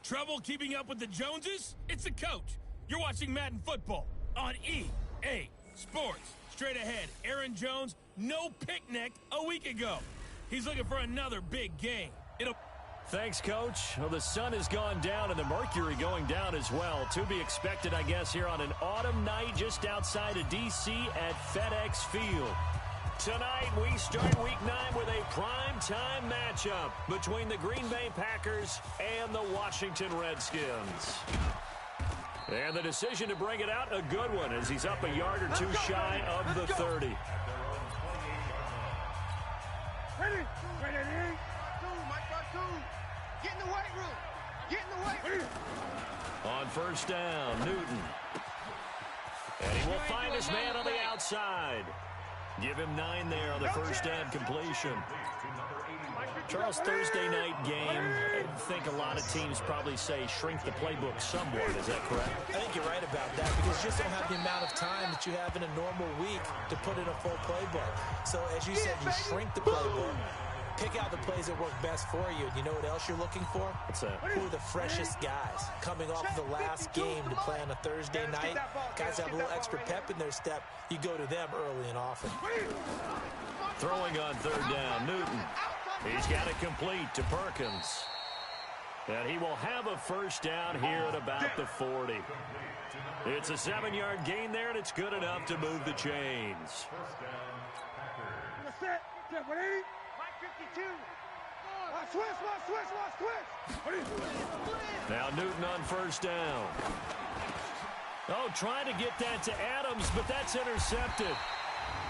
Trouble keeping up with the Joneses? It's the coach. You're watching Madden Football on EA Sports. Straight ahead, Aaron Jones, no picnic a week ago. He's looking for another big game. Thanks, Coach. Well, the sun has gone down and the mercury going down as well. To be expected, I guess, here on an autumn night just outside of D.C. at FedEx Field. Tonight, we start Week 9 with a primetime matchup between the Green Bay Packers and the Washington Redskins. And the decision to bring it out, a good one, as he's up a yard or two shy of the 30. Ready? Get in the weight room. Get in the weight room. On first down, Newton. And he will find his man on the outside. Give him 9 there on the first down completion. Charles, Thursday night game, I think a lot of teams probably say shrink the playbook somewhat. Is that correct? I think you're right about that because you just don't have the amount of time that you have in a normal week to put in a full playbook. So, as you said, you shrink the playbook. Pick out the plays that work best for you. And you know what else you're looking for? What's that? Who are the freshest guys coming off of the last game to play on a Thursday night? Guys have a little extra pep in their step. You go to them early and often. Throwing on third down, Newton. He's got it complete to Perkins. And he will have a first down here at about the 40. It's a 7-yard gain there, and it's good enough to move the chains. Now Newton on first down. Oh, trying to get that to Adams, but that's intercepted.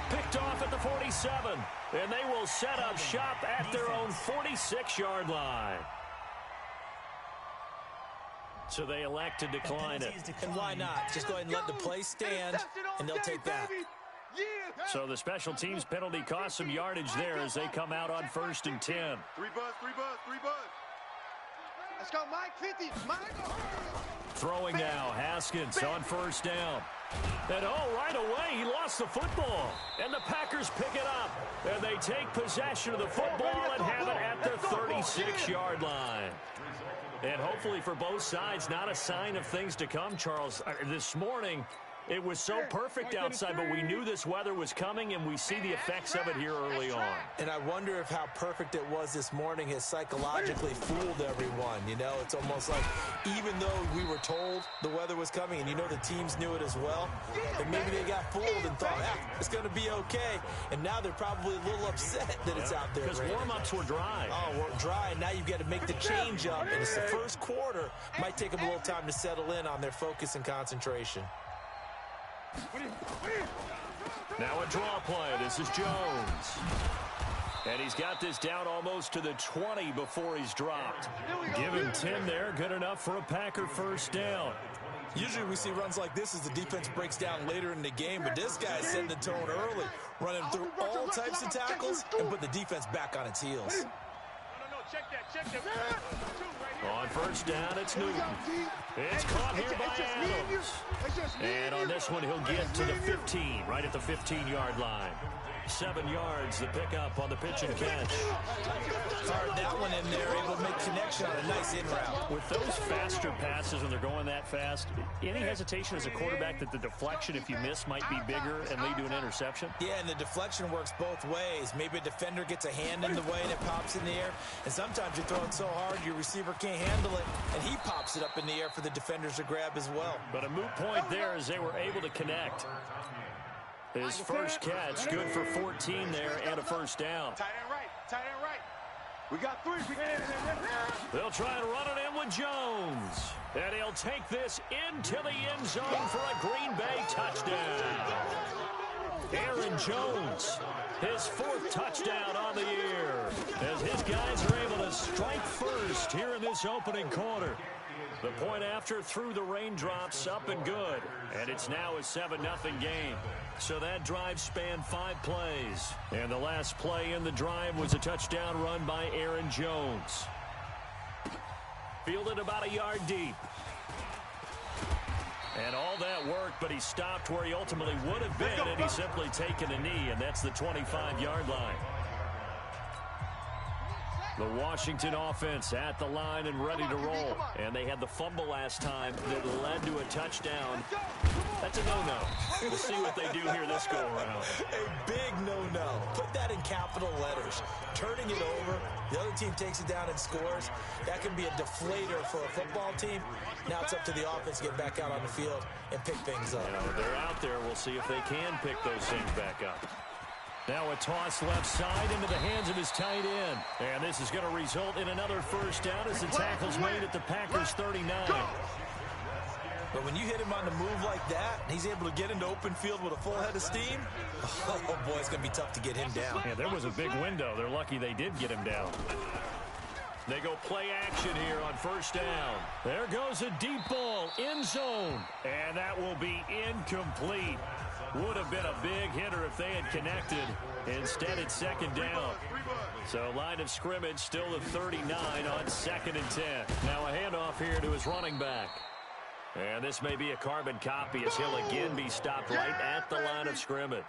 Picked off at the 47, and they will set up shop at their own 46-yard line. So they elect to decline it. And why not? Just go ahead and let the play stand, and they'll take that. So the special teams penalty cost some yardage there as they come out on first and 10. 3 buzz. Let's go, Mike. 50. Mike. Throwing now, Haskins on first down. And right away, he lost the football. And the Packers pick it up. And they take possession of the football and have it at their 36-yard line. And hopefully for both sides, not a sign of things to come, Charles. This morning, it was so perfect outside, but we knew this weather was coming, and we see the effects of it here early on. And I wonder if how perfect it was this morning has psychologically fooled everyone. You know, it's almost like even though we were told the weather was coming, and you know the teams knew it as well, and maybe they got fooled and thought, it's going to be okay. And now they're probably a little upset that it's out there. Because warm-ups were dry. Oh, we're dry, and now you've got to make the change up. And it's the first quarter. Might take them a little time to settle in on their focus and concentration. Now a draw play. This is Jones. And he's got this down almost to the 20 before he's dropped. Give him 10 there. Good enough for a Packer first down. Usually we see runs like this as the defense breaks down later in the game, but this guy's setting the tone early, running through all types of tackles and put the defense back on its heels. On first down, it's Newton. It's caught here by Adams. And on this one, he'll get to the 15, right at the 15-yard line. 7 yards, the pickup on the pitch and catch. Fired that one in there, able to make connection on a nice in route. With those faster passes, when they're going that fast, any hesitation as a quarterback that the deflection, if you miss, might be bigger and lead to an interception? Yeah, and the deflection works both ways. Maybe a defender gets a hand in the way and it pops in the air. And sometimes you throw it so hard, your receiver can't handle it, and he pops it up in the air for the defenders to grab as well. But a moot point there as they were able to connect. His first catch, good for 14 there and a first down. Tight end right. We got 3. They'll try and run it in with Jones. And he'll take this into the end zone for a Green Bay touchdown. Aaron Jones, his 4th touchdown on the year, as his guys are able to strike first here in this opening quarter. The point after through the raindrops, up and good. And it's now a 7-0 game. So that drive spanned 5 plays. And the last play in the drive was a touchdown run by Aaron Jones. Fielded about a yard deep. And all that work, but he stopped where he ultimately would have been, and he's simply taken a knee, and that's the 25-yard line. The Washington offense at the line and ready to roll. And they had the fumble last time that led to a touchdown. That's a no-no. We'll see what they do here this go-around. A big no-no. Put that in capital letters. Turning it over, the other team takes it down and scores. That can be a deflator for a football team. Now it's up to the offense to get back out on the field and pick things up. They're out there. We'll see if they can pick those things back up. Now a toss left side into the hands of his tight end. And this is going to result in another first down as the tackle's made at the Packers 39. But when you hit him on the move like that, and he's able to get into open field with a full head of steam, oh boy, it's going to be tough to get him down. Yeah, there was a big window. They're lucky they did get him down. They go play action here on first down. There goes a deep ball, end zone. And that will be incomplete. Would have been a big hitter if they had connected. Instead, it's second down. So line of scrimmage still at 39 on 2nd and 10. Now a handoff here to his running back. And this may be a carbon copy as he'll again be stopped right at the line of scrimmage.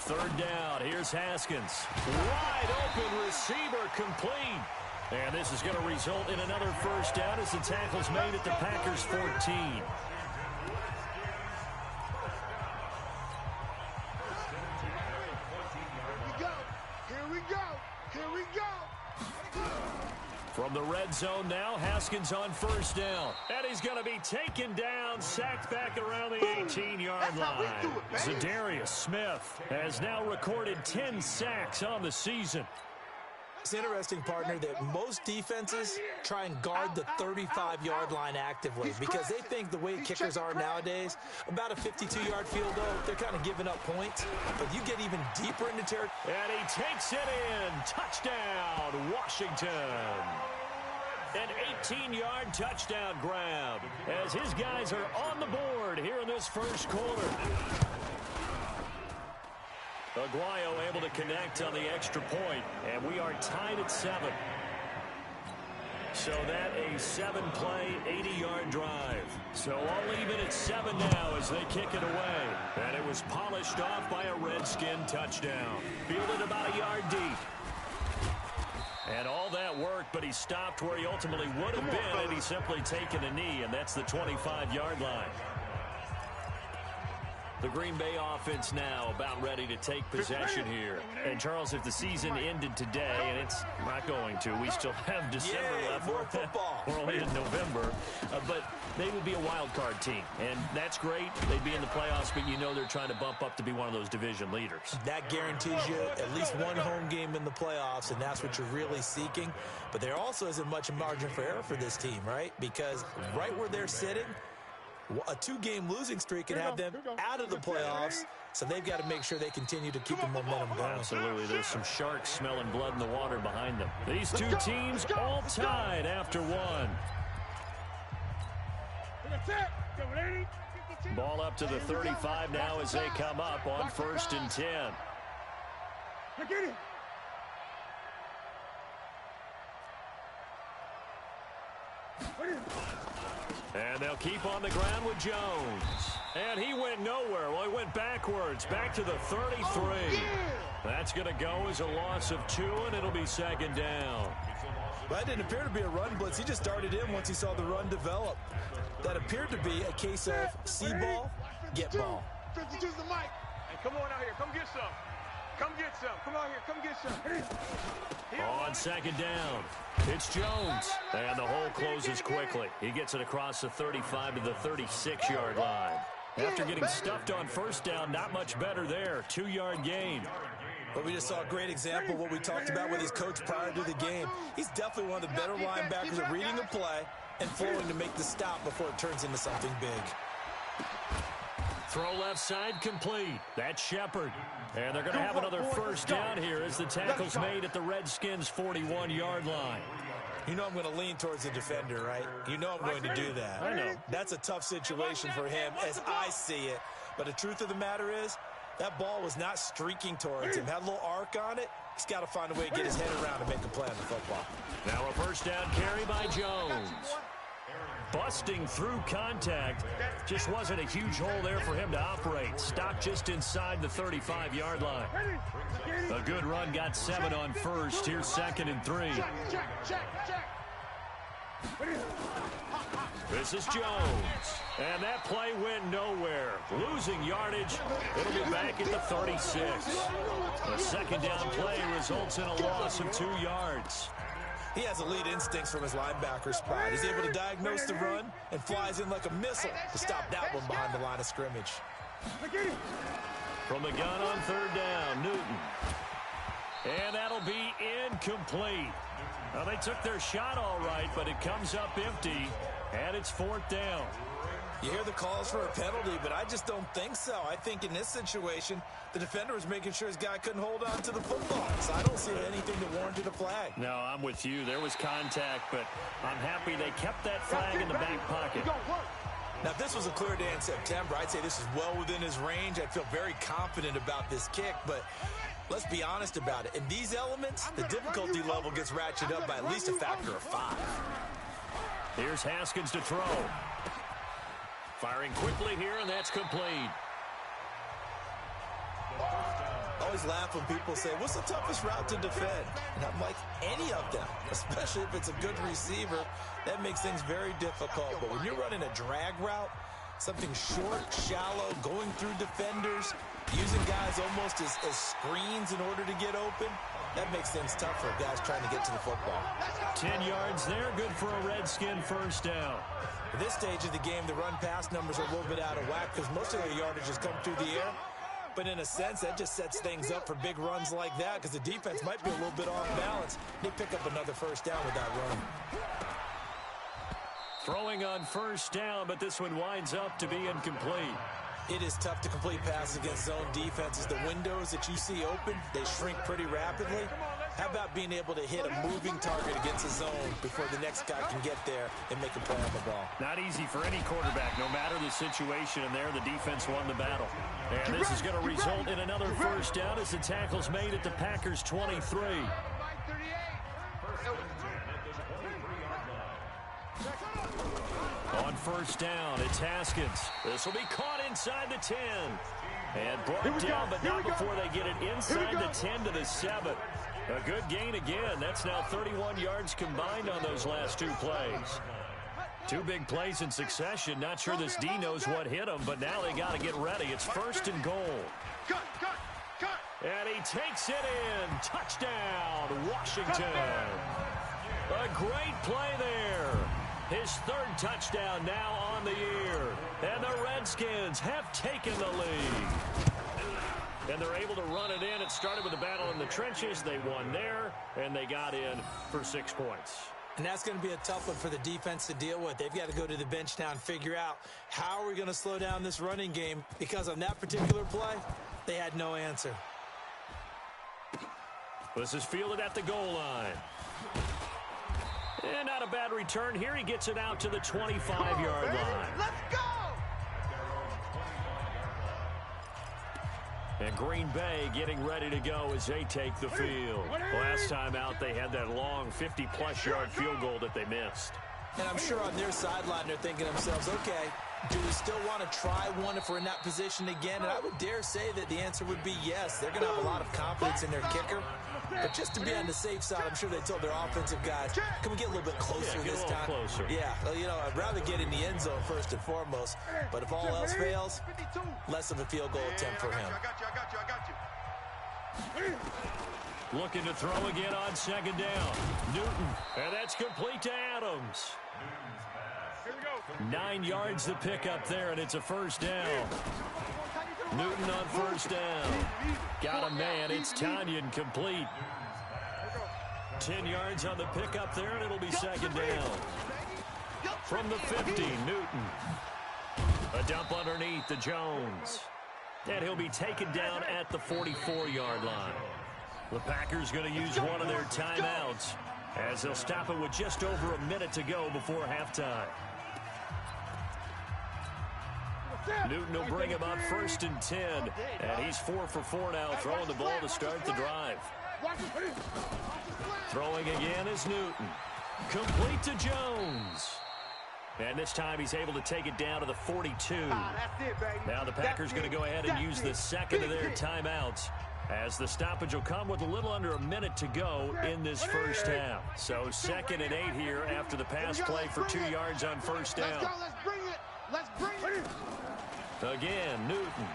Third down. Here's Haskins. Wide open receiver complete. And this is going to result in another first down as the tackle's made at the Packers 14. Here we go. From the red zone now, Haskins on first down. And he's going to be taken down, sacked back around the 18-yard line. Zadarius Smith has now recorded 10 sacks on the season. It's interesting, partner, that most defenses try and guard the 35-yard line actively because they think the way kickers are nowadays, about a 52-yard field goal, they're kind of giving up points. But you get even deeper into territory. And he takes it in. Touchdown, Washington. An 18-yard touchdown grab as his guys are on the board here in this first quarter. Aguayo able to connect on the extra point, and we are tied at 7. So that a 7-play, 80-yard drive. So all even at 7 now as they kick it away. And it was polished off by a Redskin touchdown. Fielded about a yard deep. And all that worked, but he stopped where he ultimately would have been had he simply taken a knee, and that's the 25-yard line. The Green Bay offense now about ready to take possession here. And, Charles, if the season ended today, and it's not going to, we still have December left. More football. We're only in November. But they would be a wild card team, and that's great. They'd be in the playoffs, but you know they're trying to bump up to be one of those division leaders. That guarantees you at least one home game in the playoffs, and that's what you're really seeking. But there also isn't much margin for error for this team, right? Because right where they're sitting, a 2-game losing streak can have them out of the playoffs, so they've got to make sure they continue to keep the momentum going. Absolutely. There's some sharks smelling blood in the water behind them. These two teams all tied after one. Ball up to the 35 now as they come up on 1st and 10. And they'll keep on the ground with Jones. And he went nowhere. Well, he went backwards, back to the 33. That's going to go as a loss of 2, and it'll be 2nd down. That didn't appear to be a run blitz. He just darted in once he saw the run develop. That appeared to be a case of see ball, get ball. 52's the mic. Hey, come on out here. Come get some. Come get some. Come out here. Come get some. On 2nd down, it's Jones. And the hole closes quickly. He gets it across the 35 to the 36-yard line. After getting stuffed on 1st down, not much better there. 2-yard gain. But we just saw a great example of what we talked about with his coach prior to the game. He's definitely one of the better linebackers at reading the play and flowing to make the stop before it turns into something big. Throw left side complete. That's Shepard. And they're going to have another 1st down here as the tackle's made at the Redskins' 41-yard line. You know I'm going to lean towards the defender, right? You know I'm going to do that. I know. That's a tough situation for him as I see it. But the truth of the matter is, that ball was not streaking towards him. Had a little arc on it. He's got to find a way to get his head around and make a play on the football. Now a 1st down carry by Jones. busting through contact. Just wasn't a huge hole there for him to operate. Stopped just inside the 35-yard line. A good run, got 7 on first. Here's 2nd and 3. This is Jones. And that play went nowhere. Losing yardage. It'll be back at the 36. A second down play results in a loss of 2 yards. He has elite instincts from his linebacker spot. He's able to diagnose the run and flies in like a missile to stop that one behind the line of scrimmage. From the gun on 3rd down, Newton. And that'll be incomplete. Well, they took their shot all right, but it comes up empty, and it's 4th down. You hear the calls for a penalty, but I just don't think so. I think in this situation, the defender was making sure his guy couldn't hold on to the football. So I don't see anything that warranted a flag. No, I'm with you. There was contact, but I'm happy they kept that flag in the back pocket. Now, if this was a clear day in September, I'd say this is well within his range. I'd feel very confident about this kick, but let's be honest about it. In these elements, the difficulty level gets ratcheted up by at least a factor of 5. Here's Haskins to throw. Firing quickly here, and that's complete. I always laugh when people say, what's the toughest route to defend? And I'm like, any of them, especially if it's a good receiver. That makes things very difficult. But when you're running a drag route, something short, shallow, going through defenders, using guys almost as screens in order to get open, that makes things tough for guys trying to get to the football. 10 yards there, good for a Redskin first down. At this stage of the game, the run-pass numbers are a little bit out of whack because most of their yardage has come through the air. But in a sense, that just sets things up for big runs like that because the defense might be a little bit off balance. They pick up another first down with that run. Throwing on first down, but this one winds up to be incomplete. It is tough to complete passes against zone defenses. The windows that you see open, they shrink pretty rapidly. How about being able to hit a moving target against a zone before the next guy can get there and make a play on the ball? Not easy for any quarterback, no matter the situation, and there the defense won the battle. And this is going to result in another first down as the tackle's made at the Packers' 23. On first down, it's Haskins. This will be caught inside the 10. And brought down, but not before they get it inside the 10 to the 7. A good gain again. That's now 31 yards combined on those last 2 plays. 2 big plays in succession. Not sure this D knows what hit him, but now they got to get ready. It's 1st and goal. And he takes it in. Touchdown, Washington. A great play there. His 3rd touchdown now on the year. And the Redskins have taken the lead. And they're able to run it in. It started with a battle in the trenches. They won there, and they got in for 6 points. And that's going to be a tough one for the defense to deal with. They've got to go to the bench now and figure out how are we going to slow down this running game, because on that particular play, they had no answer. This is fielded at the goal line. And not a bad return here. He gets it out to the 25-yard line. Let's go! And Green Bay getting ready to go as they take the field. Last time out, they had that long 50-plus yard field goal that they missed. And I'm sure on their sideline they're thinking to themselves, okay, do we still want to try one if we're in that position again? And I would dare say that the answer would be yes. They're going to have a lot of confidence in their kicker. But just to be on the safe side, I'm sure they told their offensive guys, can we get a little bit closer this time? Closer. Yeah, well, you know, I'd rather get in the end zone first and foremost. But if all else fails, less of a field goal attempt for him. I got you. Looking to throw again on 2nd down. Newton, and that's complete to Adams. Here we go. 9 yards to pick up there, and it's a first down. Newton on first down. Got a man. It's Tanyan complete. 10 yards on the pickup there, and it'll be 2nd down. From the 50, Newton. A dump underneath to Jones. And he'll be taken down at the 44-yard line. The Packers going to use one of their timeouts as they'll stop it with just over a minute to go before halftime. Newton will bring him up 1st and 10, and he's 4 for 4 now, throwing the ball to start the drive. Throwing again is Newton. Complete to Jones. And this time he's able to take it down to the 42. That's it, baby. Now the Packers going to go ahead and use the second of their timeouts, as the stoppage will come with a little under a minute to go in this first half. So 2nd and 8 here after the pass play for 2 yards on first down. Let's go. Let's bring it. Let's bring it. Again, Newton.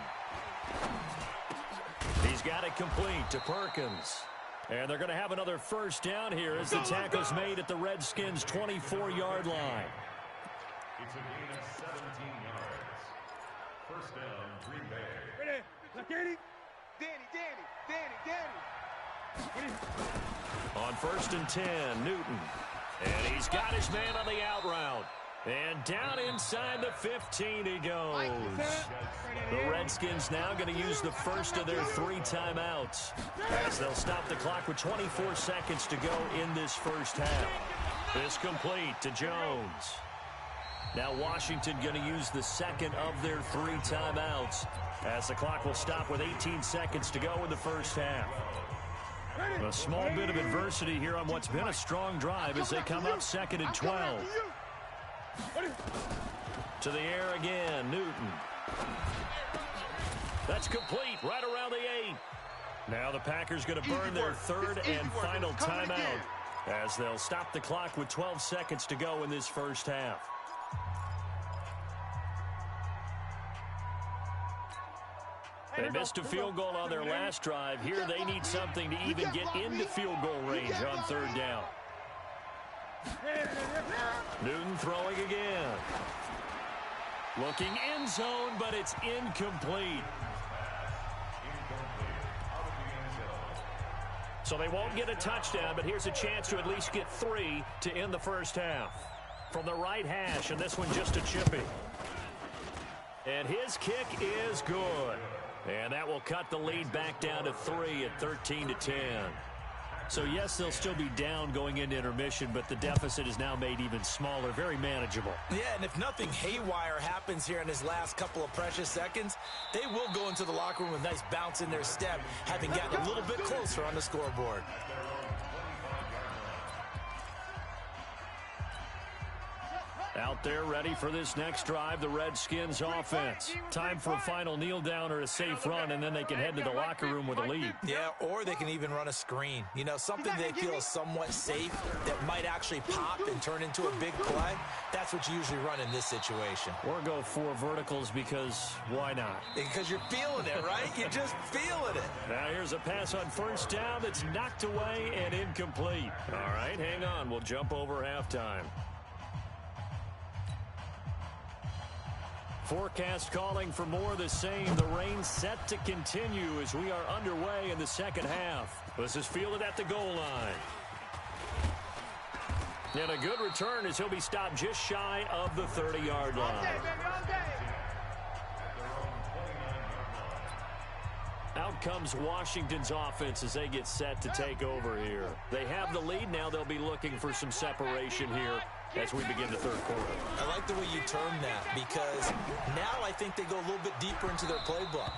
He's got it complete to Perkins. And they're going to have another first down here as the tackle's made at the Redskins' 24-yard line. It's a gain of 17 yards. First down, Green Bay. Ready? Look, Danny. On 1st and 10, Newton. And he's got his man on the out route. And down inside the 15 he goes. The Redskins now going to use the first of their 3 timeouts, as they'll stop the clock with 24 seconds to go in this first half. This complete to Jones. Now Washington going to use the second of their 3 timeouts, as the clock will stop with 18 seconds to go in the first half. A small bit of adversity here on what's been a strong drive as they come up 2nd and 12. To the air again, Newton. That's complete right around the 8. Now the Packers going to burn their 3rd and final timeout, as they'll stop the clock with 12 seconds to go in this first half. They missed a field goal on their last drive. Here they need something to even get into field goal range on 3rd down. Newton throwing again. Looking end zone, but it's incomplete. So they won't get a touchdown, but here's a chance to at least get 3 to end the first half. From the right hash, and this one just a chippy. And his kick is good. And that will cut the lead back down to 3 at 13-10. So, yes, they'll still be down going into intermission, but the deficit is now made even smaller, very manageable. Yeah, and if nothing haywire happens here in his last couple of precious seconds, they will go into the locker room with a nice bounce in their step, having gotten a little bit closer on the scoreboard. Out there ready for this next drive, the Redskins offense. Time for a final kneel down or a safe run, and then they can head to the locker room with a lead. Yeah, or they can even run a screen. You know, something they feel is somewhat safe that might actually pop and turn into a big play. That's what you usually run in this situation. Or go 4 verticals, because why not? Because you're feeling it, right? You're just feeling it. Now here's a pass on first down that's knocked away and incomplete. All right, hang on. We'll jump over halftime. Forecast calling for more of the same. The rain set to continue as we are underway in the second half. This is fielded at the goal line. And a good return as he'll be stopped just shy of the 30-yard line. Out comes Washington's offense as they get set to take over here. They have the lead. Now they'll be looking for some separation here as we begin the third quarter. I like the way you term that, because now I think they go a little bit deeper into their playbook.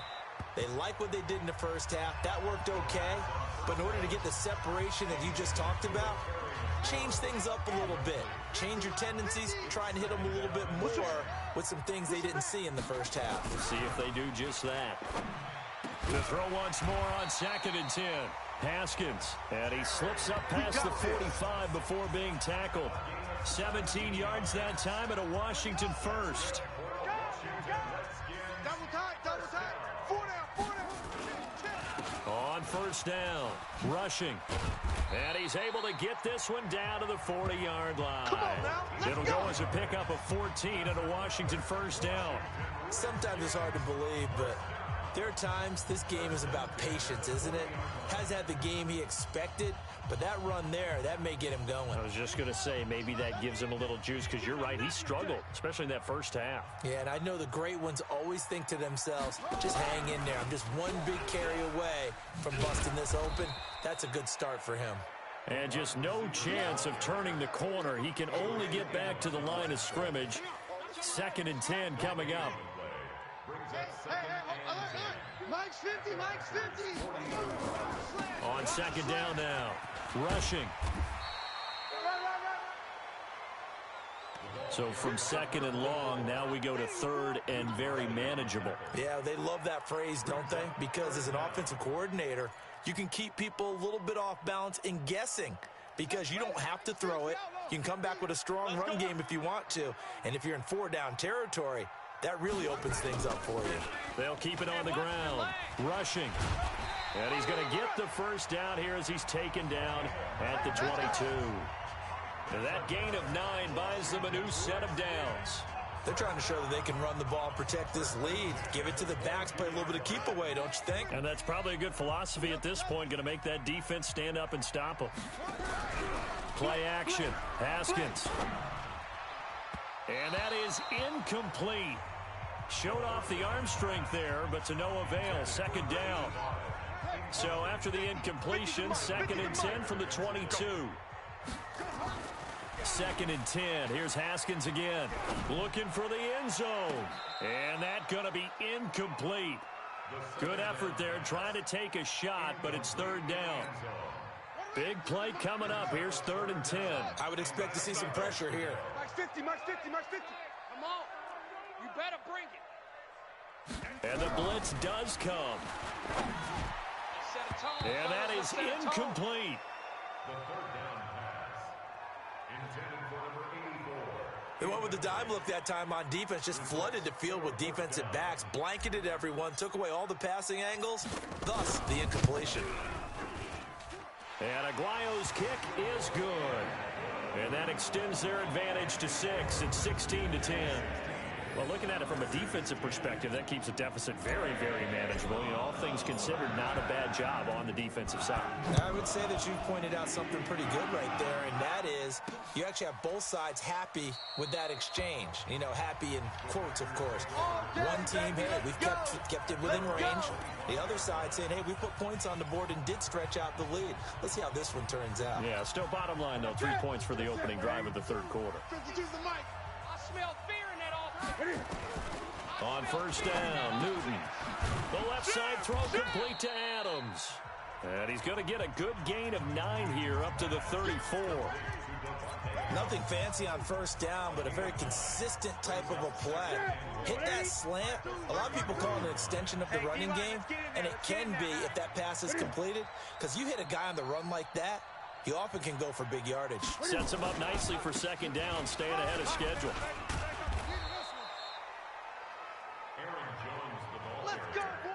They like what they did in the first half. That worked okay. But in order to get the separation that you just talked about, change things up a little bit. Change your tendencies. Try and hit them a little bit more with some things they didn't see in the first half. We'll see if they do just that. The throw once more on 2nd and 10. Haskins, and he slips up past the 45 before being tackled. 17 yards that time, and a Washington first. Double tight. 4 down. On first down, rushing. And he's able to get this one down to the 40-yard line. It'll go as a pickup of 14 and a Washington first down. Sometimes it's hard to believe, but there are times this game is about patience, isn't it? Hasn't had the game he expected, but that run there, that may get him going. I was just going to say, maybe that gives him a little juice, because you're right, he struggled, especially in that first half. Yeah, and I know the great ones always think to themselves, just hang in there. I'm just one big carry away from busting this open. That's a good start for him. And just no chance of turning the corner. He can only get back to the line of scrimmage. 2nd and 10 coming up. Mike's 50. On 2nd down now. Rushing. So from second and long, now we go to third and very manageable. Yeah, they love that phrase, don't they? Because as an offensive coordinator, you can keep people a little bit off balance and guessing because you don't have to throw it. You can come back with a strong run game if you want to. And if you're in 4-down territory, that really opens things up for you. They'll keep it on the ground, rushing. And he's going to get the first down here as he's taken down at the 22. And that gain of 9 buys them a new set of downs. They're trying to show that they can run the ball and protect this lead. Give it to the backs, play a little bit of keep away, don't you think? And that's probably a good philosophy at this point, going to make that defense stand up and stop them. Play action, Haskins. And that is incomplete. Showed off the arm strength there, but to no avail. Second down. So after the incompletion, 2nd and 10 from the 22. 2nd and 10. Here's Haskins again. Looking for the end zone. And that's going to be incomplete. Good effort there trying to take a shot, but it's 3rd down. Big play coming up. Here's 3rd and 10. I would expect to see some pressure here. Max 50, Max 50, Max 50. Come on. You better bring it. And the blitz does come. And that is incomplete. The 3rd down pass. Intended for number 84. They went with the dime look that time on defense, just flooded the field with defensive backs, blanketed everyone, took away all the passing angles, thus the incompletion. And Aguayo's kick is good. And that extends their advantage to 6. It's 16 to 10. Well, looking at it from a defensive perspective, that keeps the deficit very, very manageable. You know, all things considered, not a bad job on the defensive side. I would say that you pointed out something pretty good right there, and that is you actually have both sides happy with that exchange. You know, happy in quotes, of course. One team, hey, we've kept it within range. The other side saying, hey, we put points on the board and did stretch out the lead. Let's see how this one turns out. Yeah, still bottom line, though, 3 points for the opening drive of the 3rd quarter. I smell fear in that offense. On 1st down, Newton. The left side throw complete to Adams. And he's going to get a good gain of 9 here up to the 34. Nothing fancy on 1st down, but a very consistent type of a play. Hit that slant. A lot of people call it an extension of the running game, and it can be if that pass is completed, because you hit a guy on the run like that, he often can go for big yardage. Sets him up nicely for 2nd down, staying ahead of schedule.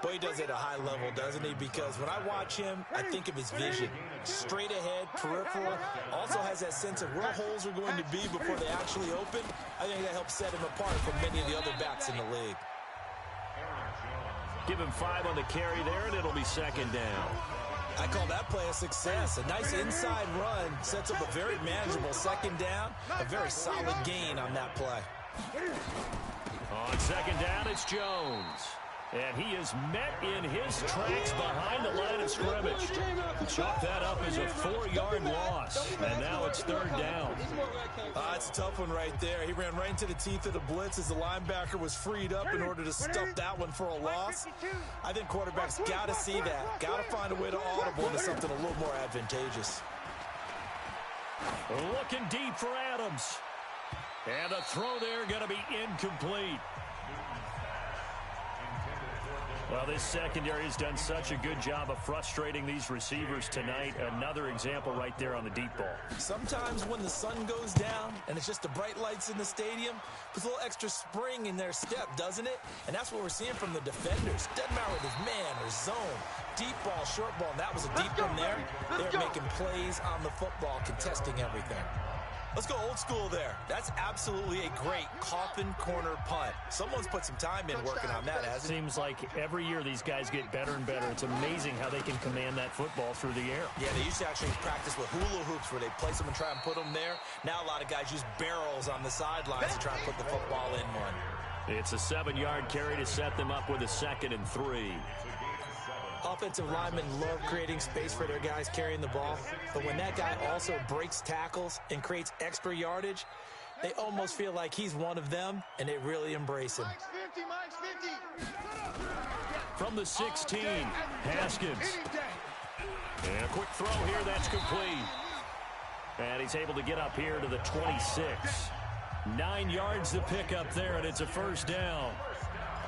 Boy, he does it at a high level, doesn't he? Because when I watch him, I think of his vision. Straight ahead, peripheral. Also has that sense of where holes are going to be before they actually open. I think that helps set him apart from many of the other backs in the league. Give him 5 on the carry there, and it'll be 2nd down. I call that play a success. A nice inside run sets up a very manageable 2nd down. A very solid gain on that play. On 2nd down, it's Jones. And he is met in his tracks behind the line of scrimmage. Chalk that up as a 4-yard loss. And now it's 3rd down. It's a tough one right there. He ran right into the teeth of the blitz as the linebacker was freed up in order to stuff that one for a loss. I think quarterbacks got to see that. Got to find a way to audible into something a little more advantageous. Looking deep for Adams. And a throw there going to be incomplete. Well, this secondary has done such a good job of frustrating these receivers tonight. Another example right there on the deep ball. Sometimes when the sun goes down and it's just the bright lights in the stadium, puts a little extra spring in their step, doesn't it? And that's what we're seeing from the defenders. Doesn't matter whether it's man or zone, deep ball, short ball. And that was a deep one there. They're making plays on the football, contesting everything. Let's go old school there. That's absolutely a great coffin corner punt. Someone's put some time in working on that, hasn't it? Seems like every year these guys get better and better. It's amazing how they can command that football through the air. Yeah, they used to actually practice with hula hoops where they place them and try and put them there. Now a lot of guys use barrels on the sidelines to try and put the football in one. It's a 7-yard carry to set them up with a 2nd and 3. Offensive linemen love creating space for their guys carrying the ball, but when that guy also breaks tackles and creates extra yardage, they almost feel like he's one of them, and they really embrace him. From the 16, Haskins. And a quick throw here, that's complete. And he's able to get up here to the 26. 9 yards to pick up there, and it's a first down.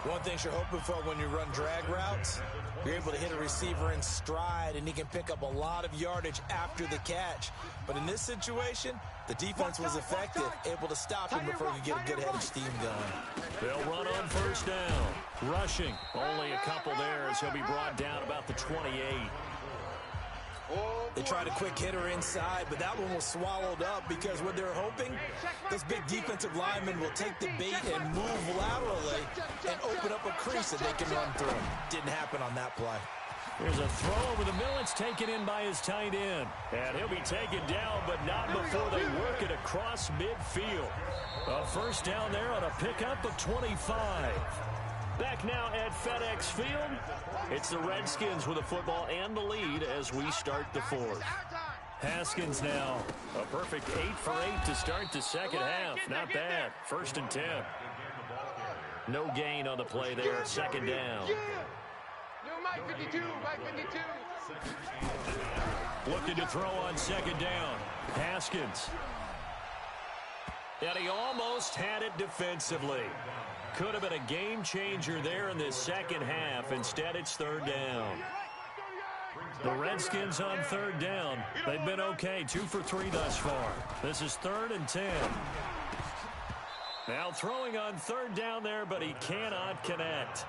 One thing you're hoping for when you run drag routes, you're able to hit a receiver in stride, and he can pick up a lot of yardage after the catch. But in this situation, the defense was effective, able to stop him before he could get a good head of steam going. They'll run on first down. Rushing, only a couple there as he'll be brought down about the 28. They tried a quick hitter inside, but that one was swallowed up because what they're hoping, this big defensive lineman will take the bait and move laterally and open up a crease that they can run through. Didn't happen on that play. There's a throw over the middle. It's taken in by his tight end. And he'll be taken down, but not before they work it across midfield. A first down there on a pickup of 25. Back now at FedEx Field, it's the Redskins with the football and the lead as we start the fourth. Haskins now, a perfect 8 for 8 to start the second half. Not bad. 1st and 10. No gain on the play there. Second down. Mike 52, Mike 52. Looking to throw on second down. Haskins. And he almost had it defensively. Could have been a game changer there in this second half. Instead, it's third down. The Redskins on third down. They've been okay. 2 for 3 thus far. This is 3rd and 10. Now throwing on third down there, but he cannot connect.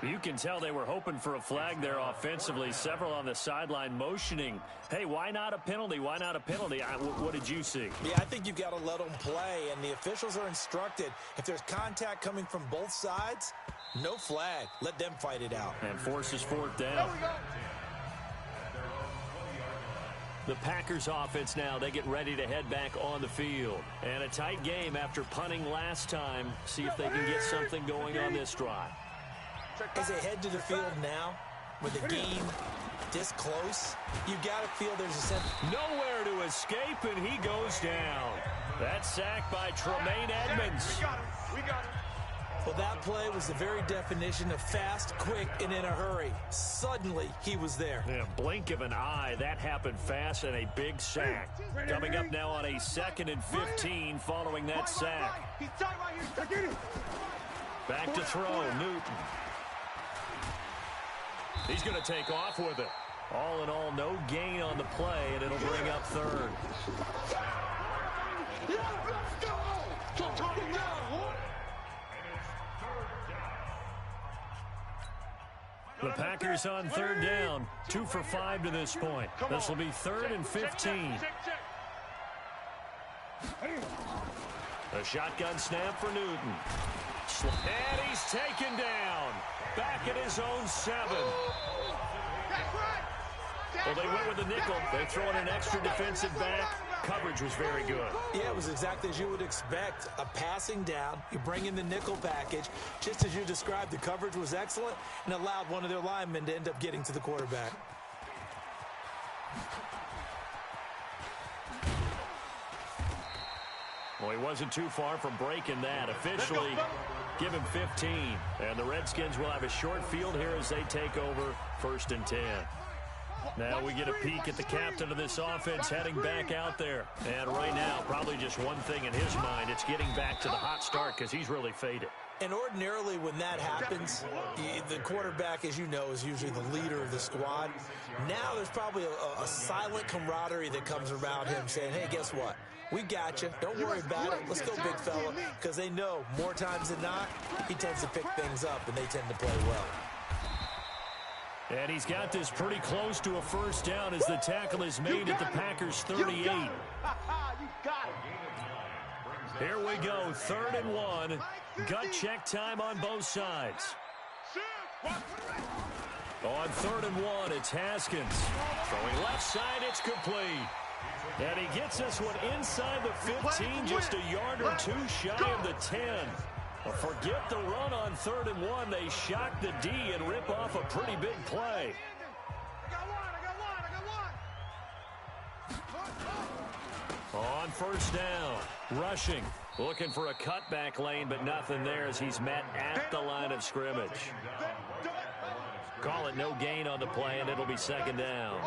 You can tell they were hoping for a flag there offensively. Several on the sideline motioning. Hey, why not a penalty? Why not a penalty? What did you see? Yeah, I think you've got to let them play, and the officials are instructed. If there's contact coming from both sides, no flag. Let them fight it out. And forces fourth down. The Packers offense now, they get ready to head back on the field. And a tight game after punting last time. See if they can get something going on this drive. As they head to the field now, with the game this close, you've got to feel there's a sense. Nowhere to escape, and he goes down. That sack by Tremaine Edmonds. We got him. Well, that play was the very definition of fast, quick, and in a hurry. Suddenly, he was there. In a blink of an eye, that happened fast and a big sack. Coming up now on a 2nd and 15 following that sack. Back to throw, Newton. He's going to take off with it. All in all, no gain on the play, and it'll bring up third. The Packers on third down, 2 for 5 to this point. This will be 3rd and 15. A shotgun snap for Newton. And he's taken down. Back at his own 7. Well, they went with the nickel. They throw in an extra defensive back. Coverage was very good. Yeah, it was exactly as you would expect. A passing down. You bring in the nickel package. Just as you described, the coverage was excellent and allowed one of their linemen to end up getting to the quarterback. Well, he wasn't too far from breaking that. Officially, give him 15. And the Redskins will have a short field here as they take over 1st and 10. Now we get a peek at the captain of this offense heading back out there. And right now, probably just one thing in his mind. It's getting back to the hot start because he's really faded. And ordinarily when that happens, the quarterback, as you know, is usually the leader of the squad. Now there's probably a silent camaraderie that comes around him saying, hey, guess what? We got you. Don't worry about it. Let's go, big fella. Because they know more times than not, he tends to pick things up and they tend to play well. And he's got this pretty close to a first down as the tackle is made at the Packers' 38. Here we go, 3rd and 1. Gut check time on both sides. On 3rd and 1, it's Haskins. Throwing left side, it's complete. And he gets this one inside the 15, just a yard or 2 shy of the 10. Forget the run on 3rd and 1. They shock the D and rip off a pretty big play. On first down, rushing, looking for a cutback lane, but nothing there as he's met at the line of scrimmage. Call it no gain on the play, and it'll be second down.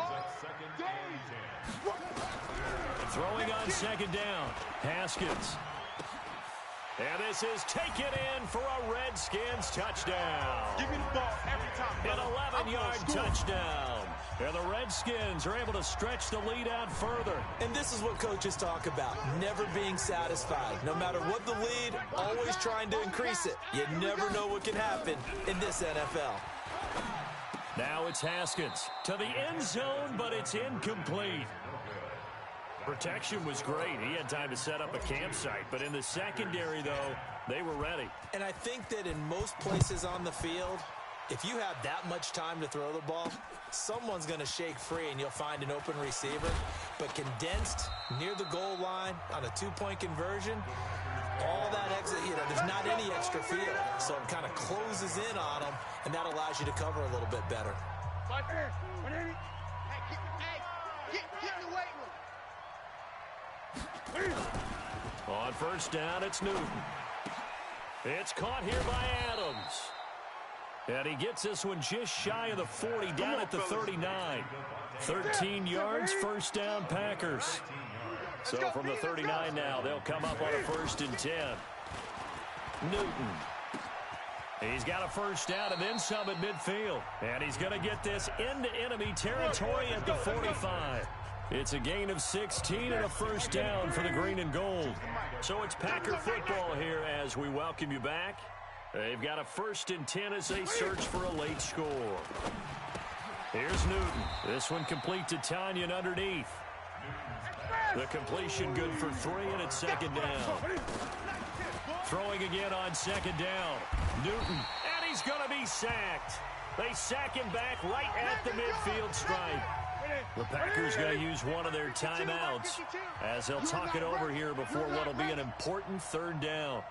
Throwing on second down, Haskins. And this is taken in for a Redskins touchdown. Give me the ball every time. An 11-yard touchdown. And the Redskins are able to stretch the lead out further. And this is what coaches talk about, never being satisfied. No matter what the lead, always trying to increase it. You never know what can happen in this NFL. Now it's Haskins to the end zone, but it's incomplete. Protection was great. He had time to set up a campsite, but in the secondary, though, they were ready. And I think that in most places on the field, if you have that much time to throw the ball, someone's going to shake free and you'll find an open receiver. But condensed near the goal line on a two-point conversion, all that exit, there's not any extra field. So it kind of closes in on them, and that allows you to cover a little bit better. Hey, get in the weight room. On first down, it's Newton. It's caught here by Adams. And he gets this one just shy of the 40, down at the 39. 13 yards, first down, Packers. So from the 39 now, they'll come up on a 1st and 10. Newton. He's got a first down and then some at midfield. And he's going to get this into enemy territory at the 45. It's a gain of 16 and a first down for the green and gold. So it's Packer football here as we welcome you back. They've got a 1st and 10 as they search for a late score. Here's Newton. This one complete to Tanyan underneath. The completion good for 3, and it's second down. Throwing again on second down. Newton, and he's going to be sacked. They sack him back right at the midfield stripe. The Packers going to use one of their timeouts as they'll talk it over here before what will be an important 3rd down.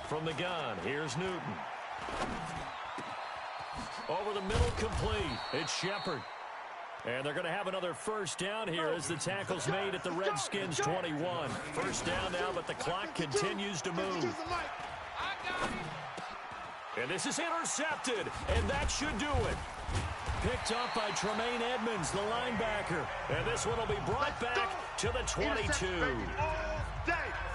From the gun, here's Newton. Over the middle, complete. It's Shepard. And they're going to have another first down here as the tackle's made at the Redskins 21. First down now, but the clock continues to move. And this is intercepted, and that should do it. Picked up by Tremaine Edmonds, the linebacker. And this one will be brought back to the 22.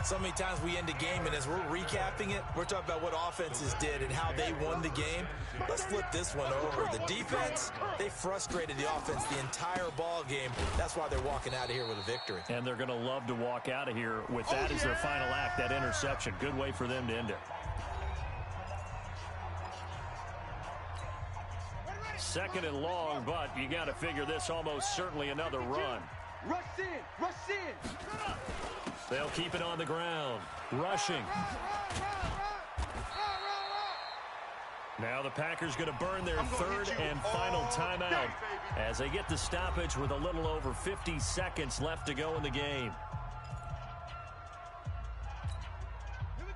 So many times we end a game, and as we're recapping it, we're talking about what offenses did and how they won the game. Let's flip this one over. The defense, they frustrated the offense the entire ball game. That's why they're walking out of here with a victory. And they're going to love to walk out of here with that as their final act, that interception. Good way for them to end it. Second and long, but you got to figure this almost certainly another run. Rush in, rush in. They'll keep it on the ground. Rushing. Now the Packers going to burn their 3rd and final timeout as they get the stoppage with a little over 50 seconds left to go in the game.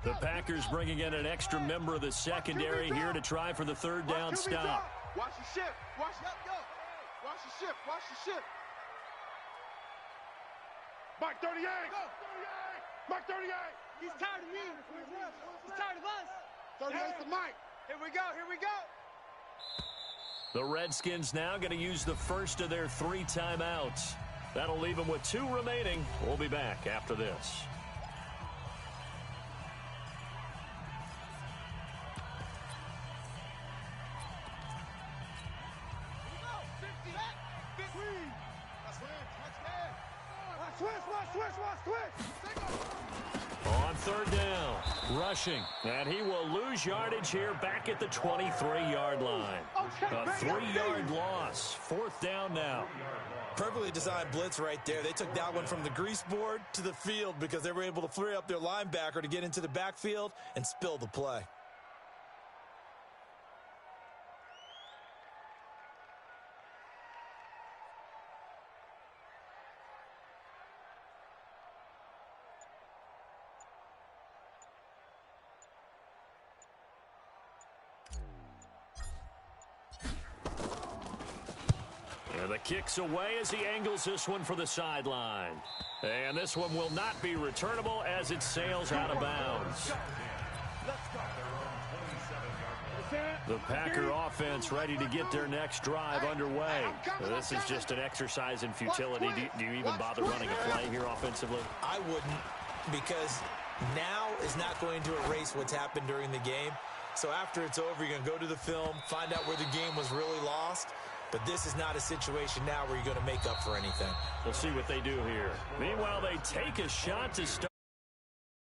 The Packers bringing in an extra member of the secondary here to try for the 3rd down stop. Watch the ship. Watch the ship. Watch the ship. Mike 38. Mike 38. He's tired of me. He's tired of us. 38's the Mike. Here we go. Here we go. The Redskins now going to use the first of their 3 timeouts. That'll leave them with 2 remaining. We'll be back after this. On 3rd down, rushing, and he will lose yardage here back at the 23-yard line. A 3-yard loss. 4th down now. Perfectly designed blitz right there. They took that one from the grease board to the field because they were able to free up their linebacker to get into the backfield and spill the play. And the kick's away as he angles this one for the sideline. And this one will not be returnable as it sails out of bounds. The Packer offense ready to get their next drive underway. This is just an exercise in futility. Do you even bother running a play here offensively? I wouldn't, because now is not going to erase what's happened during the game. So after it's over, you're going to go to the film, find out where the game was really lost. But this is not a situation now where you're going to make up for anything. We'll see what they do here. Meanwhile, they take a shot to start.